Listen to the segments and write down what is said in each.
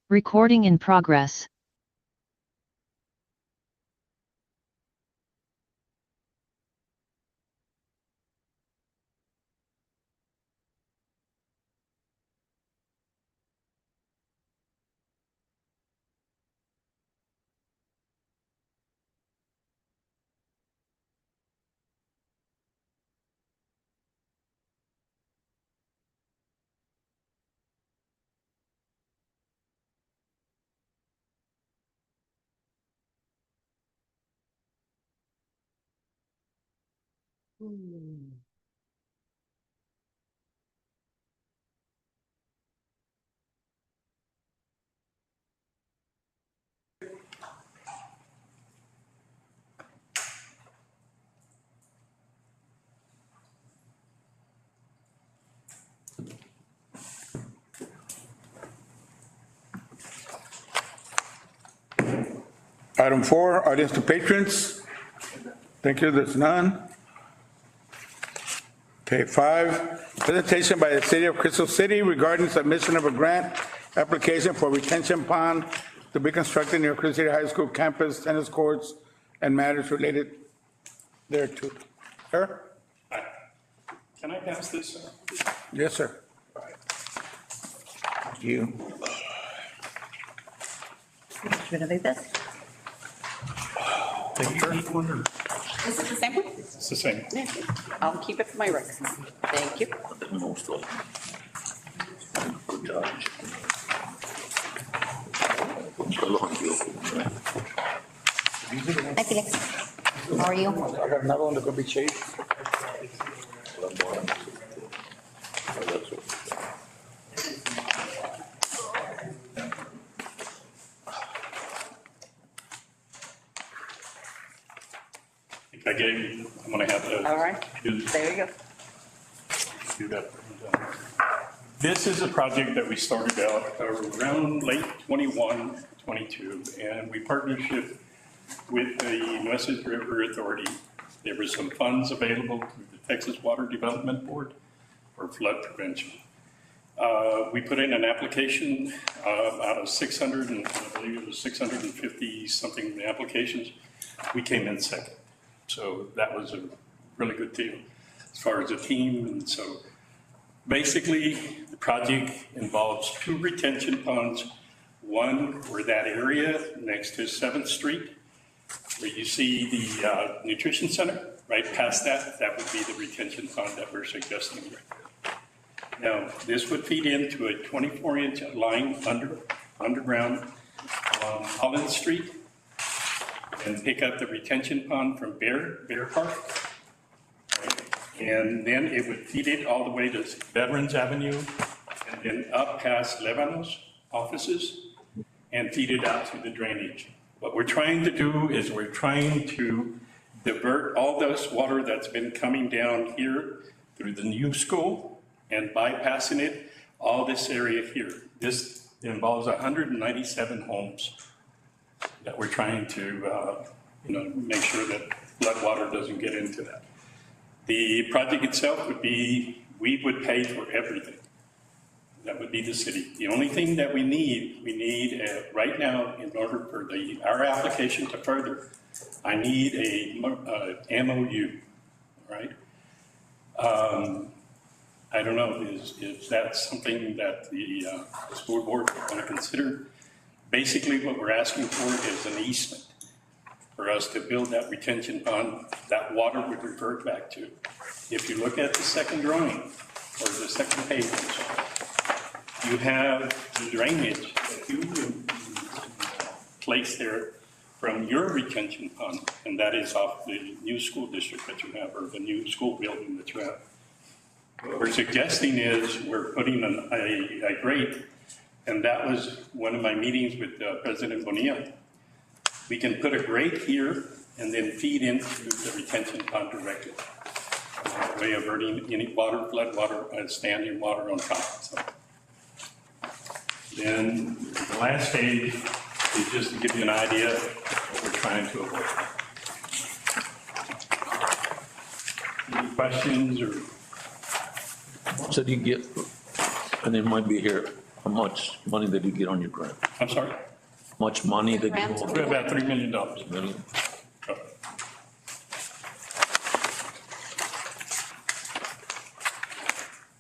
Recording in progress. Item 4, audience to patrons. Thank you, there's none. Okay, 5, presentation by the City of Crystal City regarding submission of a grant application for retention pond to be constructed near Crystal City High School campus, tennis courts, and matters related thereto. Sir? Can I pass this? Yes, sir. Thank you. Should I leave this? Thank you. Is it the same one? It's the same. Yeah. I'll keep it for my records. Thank you. Hi, Felix. How are you? I got another one that could be changed. I'm gonna have to. All right. There you go. Do that. This is a project that we started out around late 21, 22, and we partnership with the Nueces River Authority. There were some funds available through the Texas Water Development Board for flood prevention. We put in an application out of 600, and I believe it was 650 something applications. We came in second. So that was a really good deal as far as the team. And so basically the project involves 2 retention ponds. One where that area next to 7th Street, where you see the nutrition center, right past that, that would be the retention pond that we're suggesting right there. Now, this would feed into a 24-inch line underground on Holland Street, and pick up the retention pond from Bear Park. Right? And then it would feed it all the way to Veterans Avenue and then up past Lebanos offices and feed it out to the drainage. What we're trying to do is we're trying to divert all this water that's been coming down here through the new school and bypassing it, all this area here. This involves 197 homes that we're trying to, make sure that flood water doesn't get into that. The project itself would be, we would pay for everything. That would be the city. The only thing that we need right now in order for our application to further, I need a MOU, right? I don't know, is that something that the school board want to consider? Basically, what we're asking for is an easement for us to build that retention pond that water would revert back to. If you look at the second drawing or the second page, you have the drainage that you would place there from your retention pond, and that is off the new school district that you have, or the new school building that you have. What we're suggesting is we're putting a grate. And that was one of my meetings with President Bonilla. We can put a grate here and then feed into the retention pond directly. That way averting any water, flood water, standing water on top. So. Then the last page is just to give you an idea of what we're trying to avoid. Any questions or? So do you get, and it might be here, how much money did you get on your grant? I'm sorry, Much money to Grant. go. we're about $3 million. Really?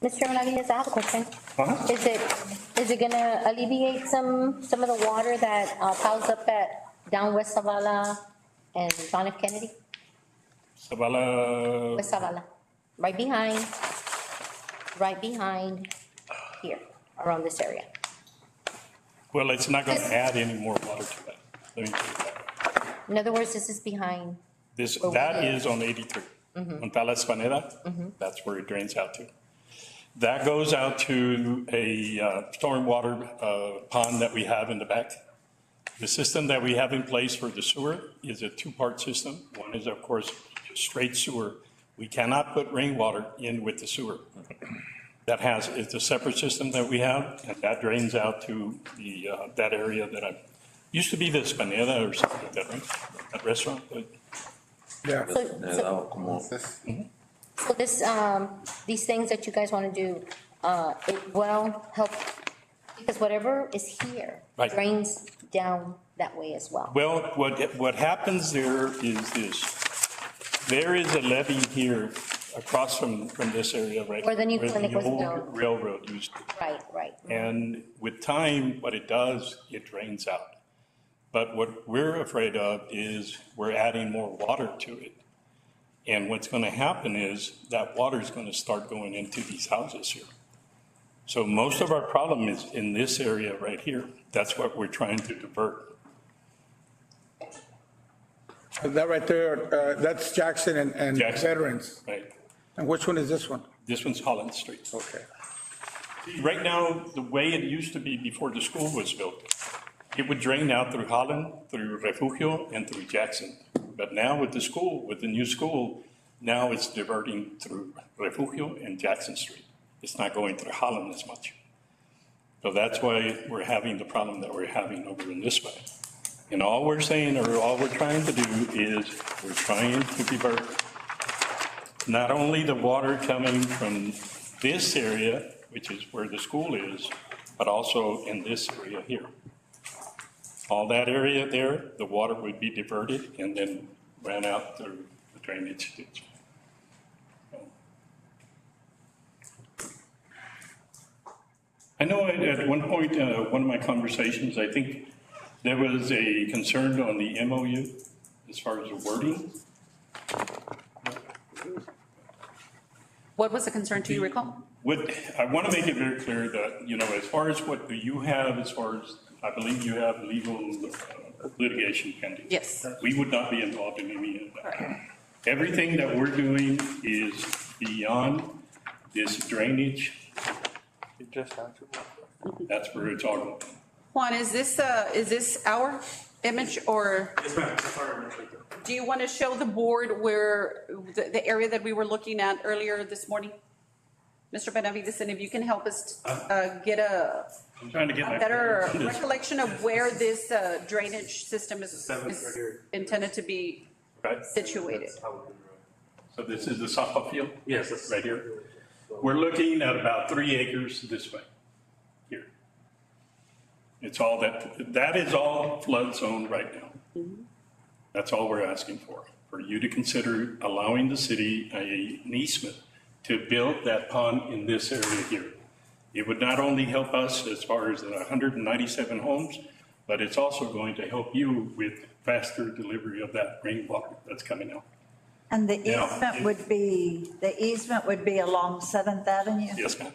Mr. Benavides, I have a question. Uh-huh. Is it gonna alleviate some of the water that piles up at down West Zavala and John F. Kennedy? Zavala, West Zavala, right behind here, around this area. well, it's not going to add any more water to that. Let me tell you that. In other words, this is behind, That is on 83. On Talas Panera, that's where it drains out to. That goes out to a stormwater pond that we have in the back. The system that we have in place for the sewer is a two-part system. One is, of course, straight sewer. We cannot put rainwater in with the sewer. It's a separate system that we have, and that drains out to the, that area that used to be the Spanera or something like that, right? That restaurant, but Yeah. Le daba como- so this, these things that you guys wanna do, it will help, because whatever is here Right. drains down that way as well. Well, what happens there is this. There is a levee here across from this area, right? Where the new clinic was old built. railroad used to. Right. And with time, what it does, it drains out. But what we're afraid of is we're adding more water to it. And what's going to happen is that water is going to start going into these houses here. So most of our problem is in this area right here. That's what we're trying to divert. That right there, that's Jackson and Jackson. Veterans. Right? And which one is this one? This one's Holland Street. Okay. Right now, the way it used to be before the school was built, it would drain out through Holland, through Refugio, and through Jackson. But now with the school, with the new school, now it's diverting through Refugio and Jackson Street. It's not going through Holland as much. So that's why we're having the problem that we're having over in this way. And all we're saying, or all we're trying to do is we're trying to divert not only the water coming from this area, which is where the school is, but also in this area here. All that area there, the water would be diverted and then ran out through the drainage ditch. I know at one point, one of my conversations, I think there was a concern on the MOU as far as the wording. What was the concern, do you recall? I want to make it very clear that, as far as what do you have, as far as, I believe you have legal litigation pending. Yes. We would not be involved in any of that. Everything that we're doing is beyond this drainage. That's where it's all going. Juan, is this our image or? Yes, ma'am, it's our image right there. Do you want to show the board where, the area that we were looking at earlier this morning? Mr. Benavides, and if you can help us get a I'm trying to get my. better recollection of where this drainage system is Seventh right here. intended to be Right. situated. That's how we do it. So this is the softball field? Yes, that's Right here? We're looking at about 3 acres this way, here. It's all that is all flood zone right now. That's all we're asking for you to consider allowing the city an easement to build that pond in this area here. It would not only help us as far as the 197 homes, but it's also going to help you with faster delivery of that rainwater that's coming out. And the Now, easement would be along 7th Avenue? Yes, ma'am.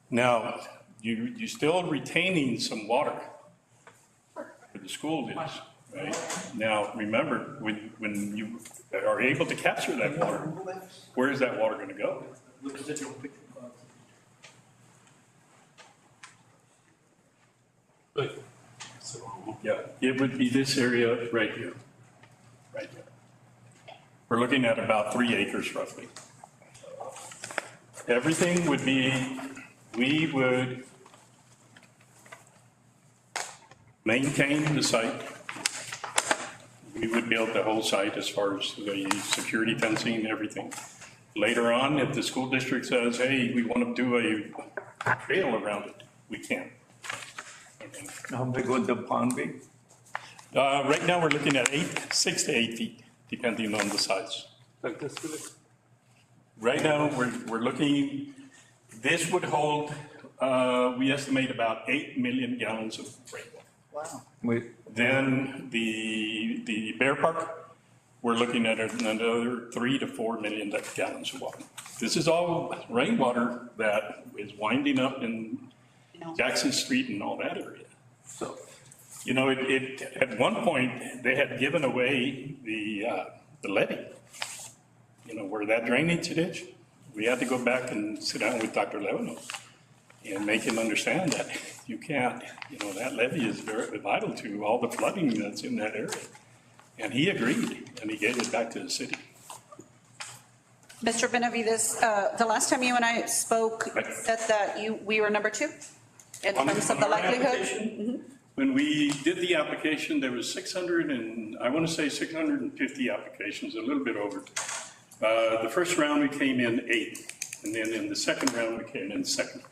Now, you still retaining some water where the school is, right? Now, remember, when you are able to capture that water, where is that water going to go? Yeah, it would be this area right here, right here. We're looking at about 3 acres roughly. Everything would be, we would maintain the site. We would build the whole site as far as the security fencing and everything. Later on, if the school district says, hey, we want to do a trail around it, we can. How big would the pond be? Right now, we're looking at 6 to 8 feet, depending on the size. Like this big? Right now, we're looking, this would hold, we estimate about 8 million gallons of rainwater. Wow. Wait, Then the Bear Park, we're looking at another 3 to 4 million gallons of water. This is all rainwater that is winding up in Jackson Street and all that area. so, You know, at one point, they had given away the levee, you know, where that drainage ditch. We had to go back and sit down with Dr. Levino and make him understand that you can't, you know, that levee is very vital to all the flooding that's in that area. And he agreed, and he gave it back to the city. Mr. Benavides, the last time you and I spoke, you said that we were number 2 in terms of the On our likelihood. application, when we did the application, there was 650 applications, a little bit over. The first round, we came in 8, and then in the second round, we came in 2nd.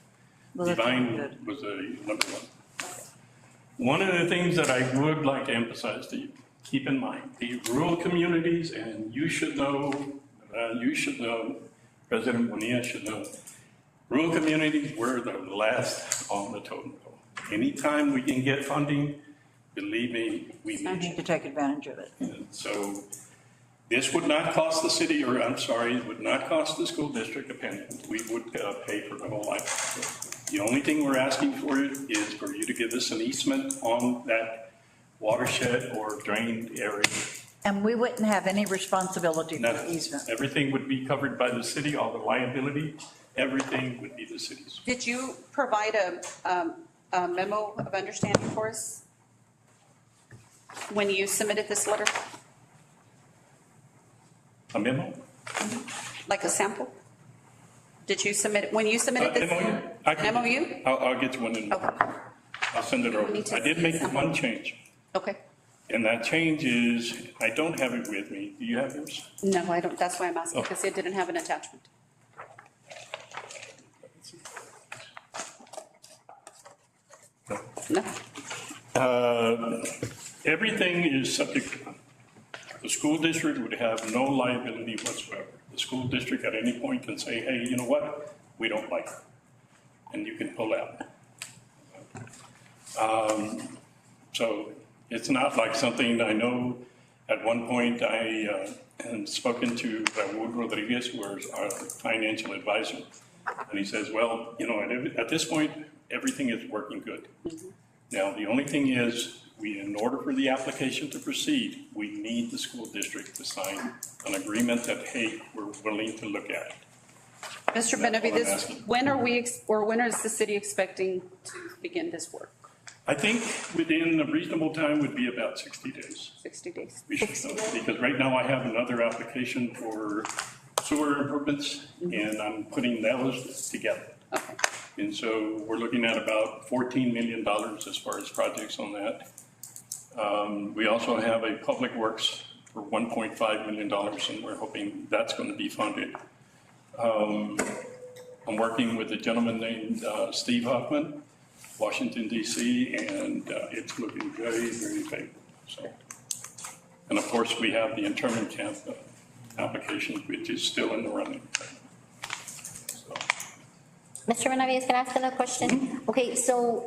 Well, that's Divine good. was a number 1. One of the things that I would like to emphasize to you, keep in mind, the rural communities, and you should know, President Bonilla should know, rural communities were the last on the totem pole. Anytime we can get funding, believe me, we I need need to take advantage of it. it. So this would not cost the city, or I'm sorry, it would not cost the school district a penny. We would pay for the whole life. The only thing we're asking for is for you to give us an easement on that watershed or drained area. And we wouldn't have any responsibility for the Nothing. easement. Everything would be covered by the city, all the liability, everything would be the city's. Did you provide a memo of understanding for us when you submitted this letter, A memo? like a sample? Did you submit, it when you submitted this? MOU? I can- MOU? I'll get you one in, Okay, I'll send it over. need to I did make one change, okay. and that change is, I don't have it with me. Do you have yours? No, I don't, that's why I'm asking, Oh. because it didn't have an attachment. No, Everything is subject to, the school district would have no liability whatsoever. The school district at any point can say, hey, you know what, we don't like it, and you can pull out. So it's not like something, I know at one point I had spoken to Raul Rodriguez, who was our financial advisor, and he says, well, you know, at this point, everything is working good. Now, the only thing is, in order for the application to proceed, we need the school district to sign an agreement that, hey, we're willing to look at it. Mr. That's what I'm Benavides, asking. when are we, or when is the city expecting to begin this work? I think within a reasonable time would be about 60 days. 60 days? We should know, because right now I have another application for sewer improvements, and I'm putting those together. Okay. And so we're looking at about $14 million as far as projects on that. We also have a public works for $1.5 million, and we're hoping that's going to be funded. I'm working with a gentleman named Steve Hoffman, Washington DC, and it's looking very, very favorable. So, and of course, we have the internment camp application, which is still in the running. So, Mr. Benavides, can I ask another question? Okay, so,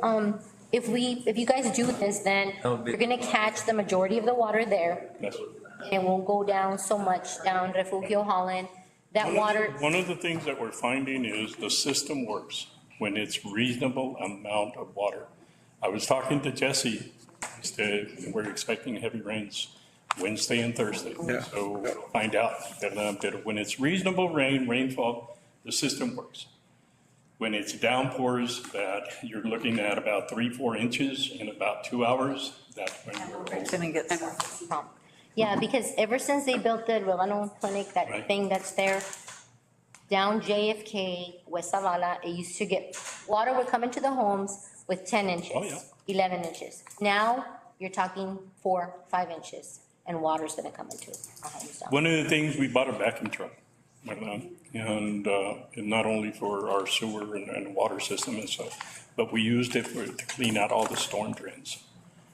if you guys do this, then That would be- you're gonna catch the majority of the water there. that's And it won't go down so much down Refugio Holland. That water, one of the things that we're finding is the system works when it's reasonable amount of water. I was talking to Jesse, he said we're expecting heavy rains Wednesday and Thursday. Yeah. So we'll find out that when it's reasonable rainfall, the system works. When it's downpours that you're looking at about 3-4 inches in about 2 hours, that's when It's we're. gonna get, yeah, because ever since they built the Rilano Clinic, that Right. thing that's there, down JFK, West Zavala, it used to get, water would come into the homes with 10 inches. Oh, yeah. 11 inches. Now, you're talking 4, 5 inches, and water's gonna come into our homes down. One of the things, we bought a vacuum truck and not only for our sewer and water system and stuff, but we used it to clean out all the storm drains.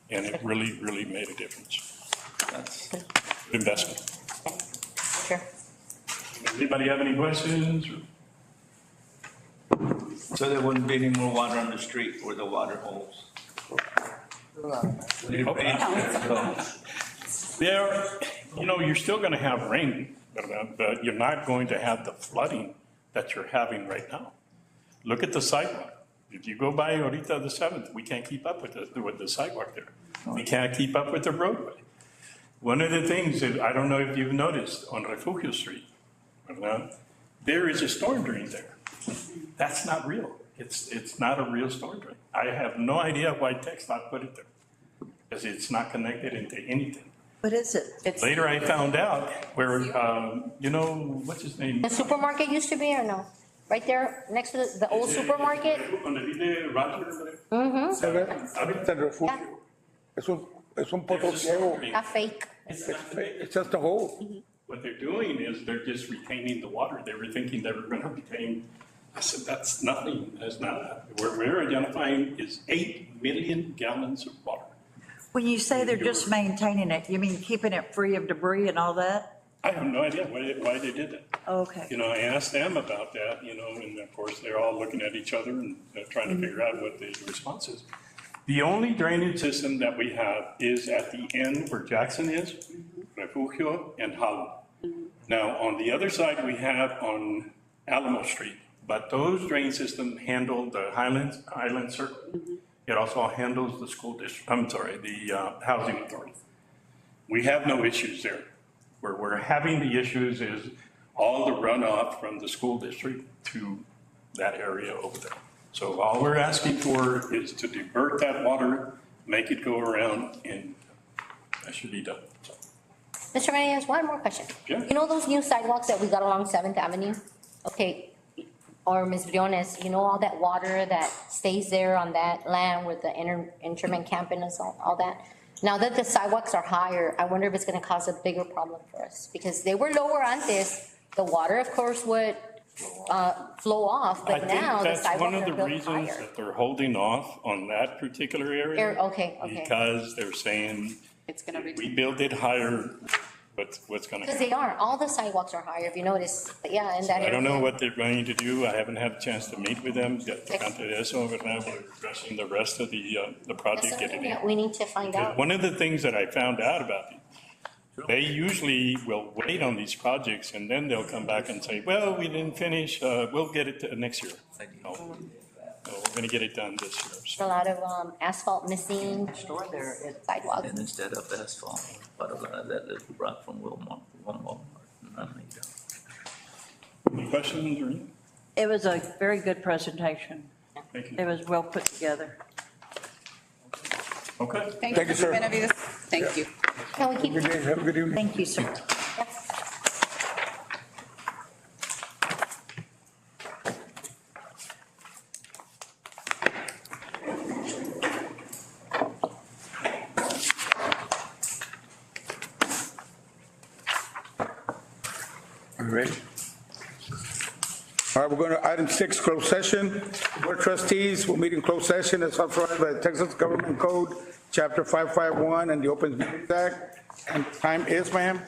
And it really, really made a difference. That's, Good investment. Sure. Anybody have any questions? so there wouldn't be any more water on the street or the water holes. There, you're still going to have rain, but you're not going to have the flooding that you're having right now. Look at the sidewalk. If you go by Ahorita the 7th, we can't keep up with the sidewalk there. We can't keep up with the roadway. One of the things that, I don't know if you've noticed on Refugio Street, there is a storm drain there. That's not real. It's not a real storm drain. I have no idea why TxDOT put it there, because it's not connected into anything. What is it? Later, I found out where, what's his name? The supermarket used to be or no? Right there, next to the old supermarket? On the Ville Roger. Ahorita el refugio. Es un pozo ciego. A fake. It's just a hole. What they're doing is they're just retaining the water. They were thinking they were going to retain. I said, that's nothing. That's not. What we're identifying is 8 million gallons of water. When you say they're just maintaining it, you mean keeping it free of debris and all that? I have no idea why they did that. Okay. I asked them about that, and of course, they're all looking at each other and trying to figure out what the response is. The only drainage system that we have is at the end where Jackson is, Refugio and Holland. Now, on the other side, we have on Alamo Street, but those drain systems handle the Highland Circle. It also handles the school district, the housing authority. We have no issues there. Where we're having the issues is all the runoff from the school district to that area over there. So all we're asking for is to divert that water, make it go around, and that should be done. So, Mr. Menendez, one more question. Yeah. You know those new sidewalks that we got along 7th Avenue? Okay, or Ms. Briones, all that water that stays there on that land with the interment camping and all that? Now that the sidewalks are higher, I wonder if it's gonna cause a bigger problem for us, because they were lower antes. The water, of course, would flow off, I but think now the that's one sidewalks of are the built reasons higher. that they're holding off on that particular area. Okay. Because they're saying, It's gonna we retain. build it higher, what's gonna Because happen? they are, all the sidewalks are higher, if you notice, yeah, in that area. I don't know what they're going to do. I haven't had a chance to meet with them. Eso, but now we're addressing the rest of the That's project, something getting it. that we need to find out. One of the things that I found out about it, they usually will wait on these projects and then they'll come back and say, well, we didn't finish, we'll get it next year. No, we're gonna get it done this year. A So lot of asphalt missing, Store there, it- sidewalks. And instead of asphalt, part of that little rock from Walmart, any questions or anything? It was a very good presentation. Thank It you. was well put together. Okay. Thank Thank you, you, sir. Mr. Benavides. Thank you. Can we keep? Good day, have a good evening. Thank you, sir. All right. All right, we're going to item 6, closed session. Board of Trustees will meet in closed session as authorized by the Texas Government Code, Chapter 551 and the Open Meetings Act. And time is, ma'am?